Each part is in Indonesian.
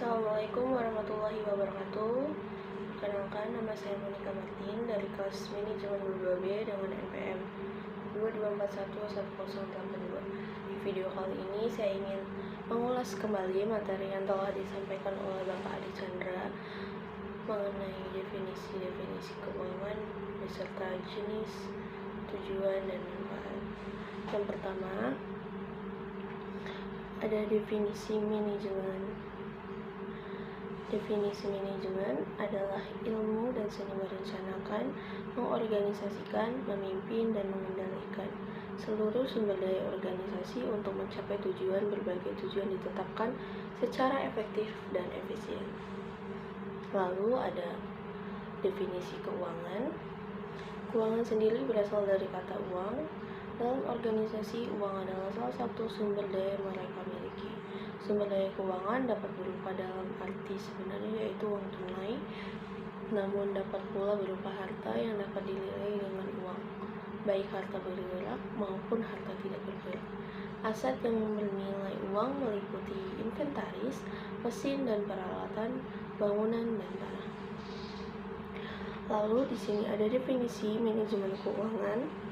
Assalamualaikum warahmatullahi wabarakatuh. Perkenalkan, nama saya Monica Martin dari kelas manajemen 22B dengan NPM 22411082. Di video kali ini saya ingin mengulas kembali materi yang telah disampaikan oleh Bapak Adi Chandra mengenai definisi keuangan beserta jenis, tujuan, dan manfaat. Yang pertama, ada definisi manajemen. Definisi manajemen adalah ilmu dan seni merencanakan, mengorganisasikan, memimpin, dan mengendalikan seluruh sumber daya organisasi untuk mencapai tujuan. Berbagai tujuan ditetapkan secara efektif dan efisien. Lalu ada definisi keuangan. Keuangan sendiri berasal dari kata uang. Dalam organisasi, uang adalah salah satu sumber daya yang mereka miliki. Sumber daya keuangan dapat berupa dalam arti sebenarnya yaitu uang tunai, namun dapat pula berupa harta yang dapat dinilai dengan uang, baik harta bergerak maupun harta tidak bergerak. Aset yang bernilai uang meliputi inventaris, mesin dan peralatan, bangunan, dan tanah. Lalu di sini ada definisi manajemen keuangan.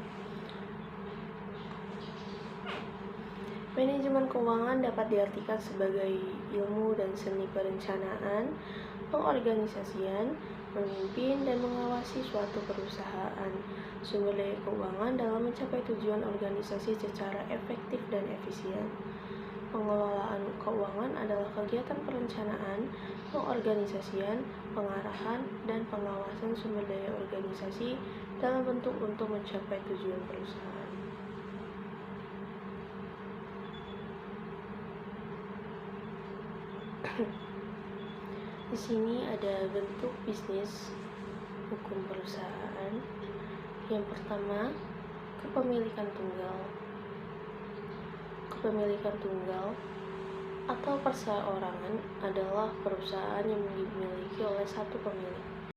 Manajemen keuangan dapat diartikan sebagai ilmu dan seni perencanaan, pengorganisasian, memimpin, dan mengawasi suatu perusahaan. Sumber daya keuangan dalam mencapai tujuan organisasi secara efektif dan efisien. Pengelolaan keuangan adalah kegiatan perencanaan, pengorganisasian, pengarahan, dan pengawasan sumber daya organisasi dalam bentuk untuk mencapai tujuan perusahaan. Di sini ada bentuk bisnis hukum perusahaan. Yang pertama, kepemilikan tunggal. Kepemilikan tunggal atau perseorangan adalah perusahaan yang dimiliki oleh satu pemilik.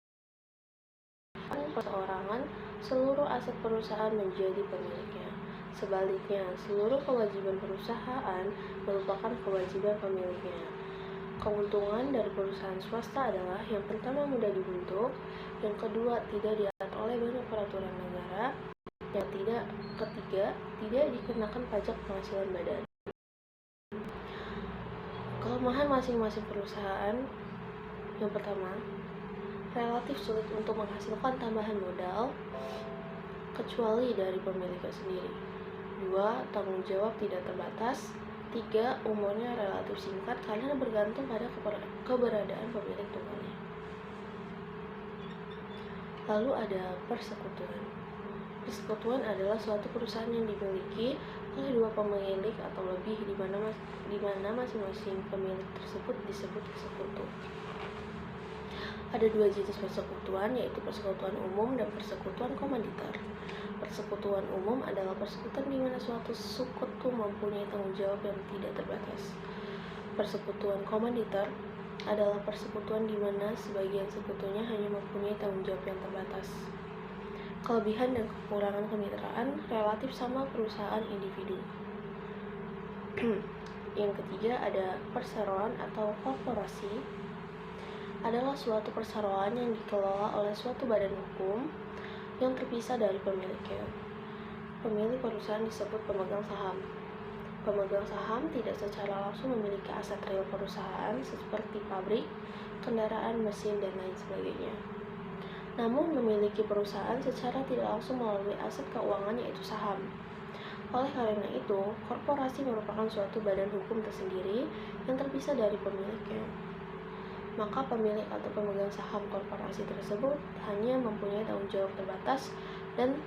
Perseorangan, seluruh aset perusahaan menjadi pemiliknya. Sebaliknya, seluruh kewajiban perusahaan merupakan kewajiban pemiliknya. Keuntungan dari perusahaan swasta adalah yang pertama mudah dibentuk, yang kedua tidak diatur oleh banyak peraturan negara, yang ketiga tidak dikenakan pajak penghasilan badan. Kelemahan masing-masing perusahaan: yang pertama, relatif sulit untuk menghasilkan tambahan modal kecuali dari pemiliknya sendiri. 2. Tanggung jawab tidak terbatas. 3. Umurnya relatif singkat karena bergantung pada keberadaan pemilik tunggalnya. Lalu ada persekutuan. Persekutuan adalah suatu perusahaan yang dimiliki oleh dua pemilik atau lebih, di mana masing-masing pemilik tersebut disebut sekutu. Ada dua jenis persekutuan, yaitu persekutuan umum dan persekutuan komanditer. Persekutuan umum adalah persekutuan di mana suatu sekutu mempunyai tanggung jawab yang tidak terbatas. Persekutuan komanditer adalah persekutuan di mana sebagian sekutunya hanya mempunyai tanggung jawab yang terbatas. Kelebihan dan kekurangan kemitraan relatif sama perusahaan individu. Yang ketiga ada perseroan atau korporasi. Adalah suatu perseroan yang dikelola oleh suatu badan hukum yang terpisah dari pemiliknya. Pemilik perusahaan disebut pemegang saham. Pemegang saham tidak secara langsung memiliki aset real perusahaan seperti pabrik, kendaraan, mesin, dan lain sebagainya. Namun memiliki perusahaan secara tidak langsung melalui aset keuangan yaitu saham. Oleh karena itu, korporasi merupakan suatu badan hukum tersendiri yang terpisah dari pemiliknya. Maka pemilik atau pemegang saham korporasi tersebut hanya mempunyai tanggung jawab terbatas dan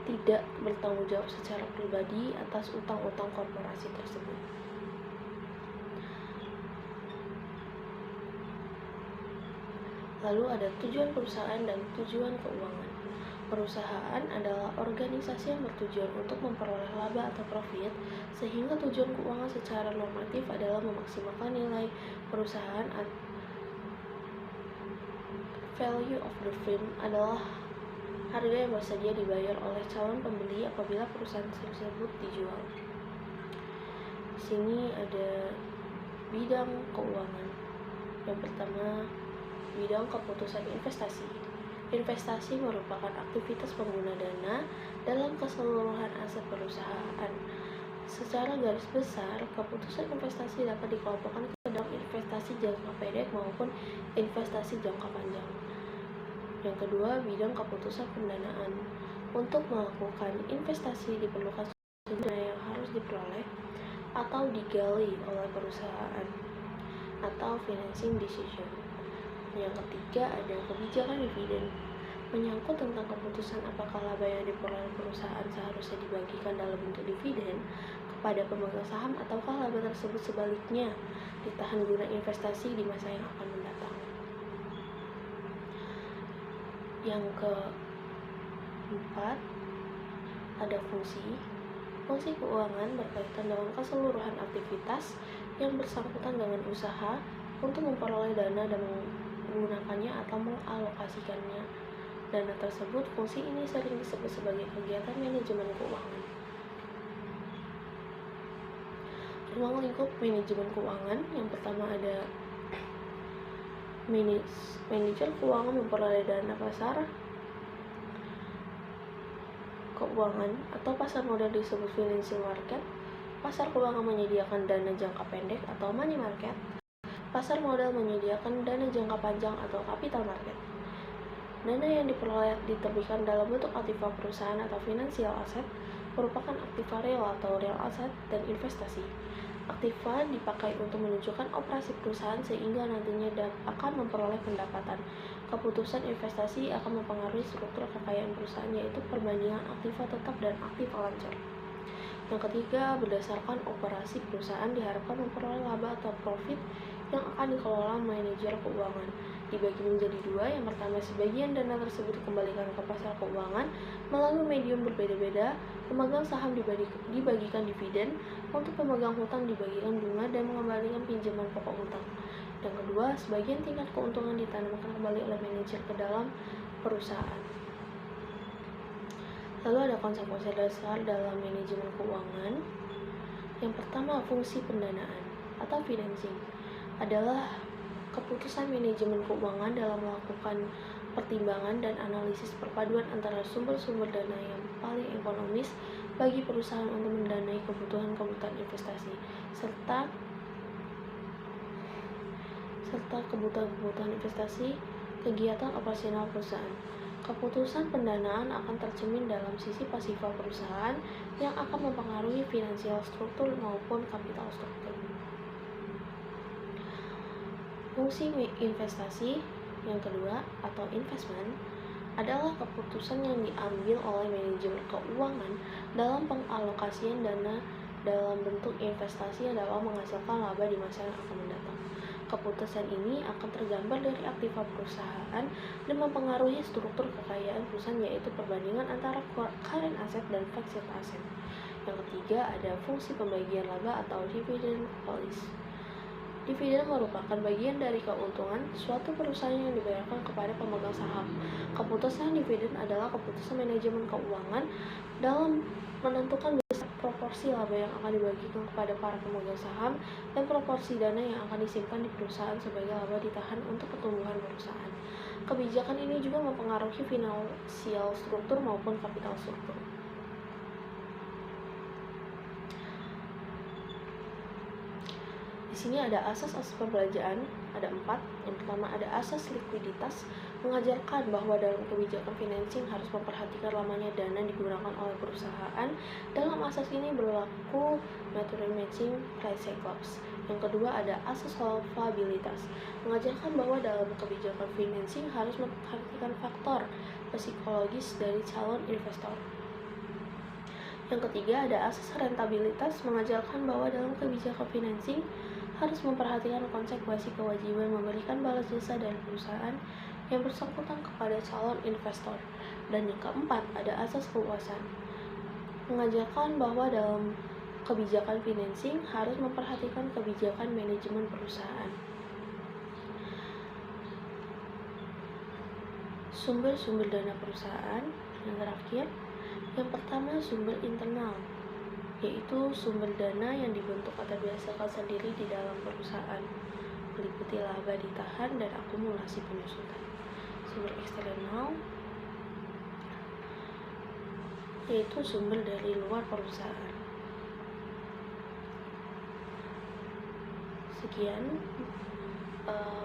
tidak bertanggung jawab secara pribadi atas utang-utang korporasi tersebut. Lalu ada tujuan perusahaan dan tujuan keuangan. Perusahaan adalah organisasi yang bertujuan untuk memperoleh laba atau profit, sehingga tujuan keuangan secara normatif adalah memaksimalkan nilai perusahaan. Value of the firm adalah harga yang bersedia dibayar oleh calon pembeli apabila perusahaan tersebut dijual. Di sini ada bidang keuangan. Yang pertama, bidang keputusan investasi. Investasi merupakan aktivitas pengguna dana dalam keseluruhan aset perusahaan. Secara garis besar, keputusan investasi dapat dikelompokkan ke dalam investasi jangka pendek maupun investasi jangka panjang. Yang kedua, bidang keputusan pendanaan. Untuk melakukan investasi diperlukan sumber dana yang harus diperoleh atau digali oleh perusahaan atau financing decision. Yang ketiga, ada kebijakan dividen. Menyangkut tentang keputusan apakah laba yang diperoleh perusahaan seharusnya dibagikan dalam bentuk dividen kepada pemegang saham ataukah laba tersebut sebaliknya ditahan guna investasi di masa yang akan mendatang. Yang keempat, ada fungsi. Fungsi keuangan berkaitan dengan keseluruhan aktivitas yang bersangkutan dengan usaha untuk memperoleh dana dan menggunakannya atau mengalokasikannya. Dana tersebut, fungsi ini sering disebut sebagai kegiatan manajemen keuangan. Ruang lingkup manajemen keuangan. Yang pertama ada manajer keuangan memperoleh dana pasar keuangan atau pasar modal disebut financial market. Pasar keuangan menyediakan dana jangka pendek atau money market. Pasar modal menyediakan dana jangka panjang atau capital market. Dana yang diperoleh diterbitkan dalam bentuk aktiva perusahaan atau financial asset merupakan aktiva real atau real asset dan investasi. Aktiva dipakai untuk menunjukkan operasi perusahaan sehingga nantinya akan memperoleh pendapatan. Keputusan investasi akan mempengaruhi struktur kekayaan perusahaan, yaitu perbandingan aktiva tetap dan aktiva lancur. Yang ketiga, berdasarkan operasi perusahaan diharapkan memperoleh laba atau profit yang akan dikelola manajer keuangan. Dibagi menjadi dua. Yang pertama, sebagian dana tersebut dikembalikan ke pasar keuangan melalui medium berbeda-beda. Pemegang saham dibagikan dividen, untuk pemegang hutang dibagikan bunga dan mengembalikan pinjaman pokok hutang. Yang kedua, sebagian tingkat keuntungan ditanamkan kembali oleh manajer ke dalam perusahaan. Lalu ada konsep-konsep dasar dalam manajemen keuangan. Yang pertama, fungsi pendanaan atau financing adalah keputusan manajemen keuangan dalam melakukan pertimbangan dan analisis perpaduan antara sumber-sumber dana yang paling ekonomis bagi perusahaan untuk mendanai kebutuhan-kebutuhan investasi serta kebutuhan-kebutuhan investasi kegiatan operasional perusahaan. Keputusan pendanaan akan tercermin dalam sisi pasifa perusahaan yang akan mempengaruhi finansial struktur maupun kapital struktur. Fungsi investasi yang kedua atau investment adalah keputusan yang diambil oleh manajemen keuangan dalam pengalokasian dana dalam bentuk investasi yang dapat menghasilkan laba di masa yang akan mendatang. Keputusan ini akan tergambar dari aktiva perusahaan dan mempengaruhi struktur kekayaan perusahaan, yaitu perbandingan antara current asset dan fixed asset. Yang ketiga ada fungsi pembagian laba atau dividend policy. Dividen merupakan bagian dari keuntungan suatu perusahaan yang dibayarkan kepada pemegang saham. Keputusan dividen adalah keputusan manajemen keuangan dalam menentukan besar proporsi laba yang akan dibagikan kepada para pemegang saham dan proporsi dana yang akan disimpan di perusahaan sebagai laba ditahan untuk pertumbuhan perusahaan. Kebijakan ini juga mempengaruhi finansial struktur maupun kapital struktur. Di sini ada asas-asas pembelanjaan, ada 4. Yang pertama ada asas likuiditas, mengajarkan bahwa dalam kebijakan financing harus memperhatikan lamanya dana digunakan oleh perusahaan. Dalam asas ini berlaku metode matching price cycles. Yang kedua ada asas solvabilitas, mengajarkan bahwa dalam kebijakan financing harus memperhatikan faktor psikologis dari calon investor. Yang ketiga ada asas rentabilitas, mengajarkan bahwa dalam kebijakan financing harus memperhatikan konsekuensi kewajiban memberikan balas jasa dari perusahaan yang bersangkutan kepada calon investor. Dan yang keempat ada asas keluasan, mengajarkan bahwa dalam kebijakan financing harus memperhatikan kebijakan manajemen perusahaan. Sumber-sumber dana perusahaan yang terakhir, yang pertama sumber internal, yaitu sumber dana yang dibentuk atau dihasilkan sendiri di dalam perusahaan. meliputi laba ditahan dan akumulasi penyusutan. Sumber eksternal yaitu sumber dari luar perusahaan. Sekian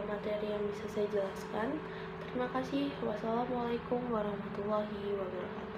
materi yang bisa saya jelaskan. Terima kasih. Wassalamualaikum warahmatullahi wabarakatuh.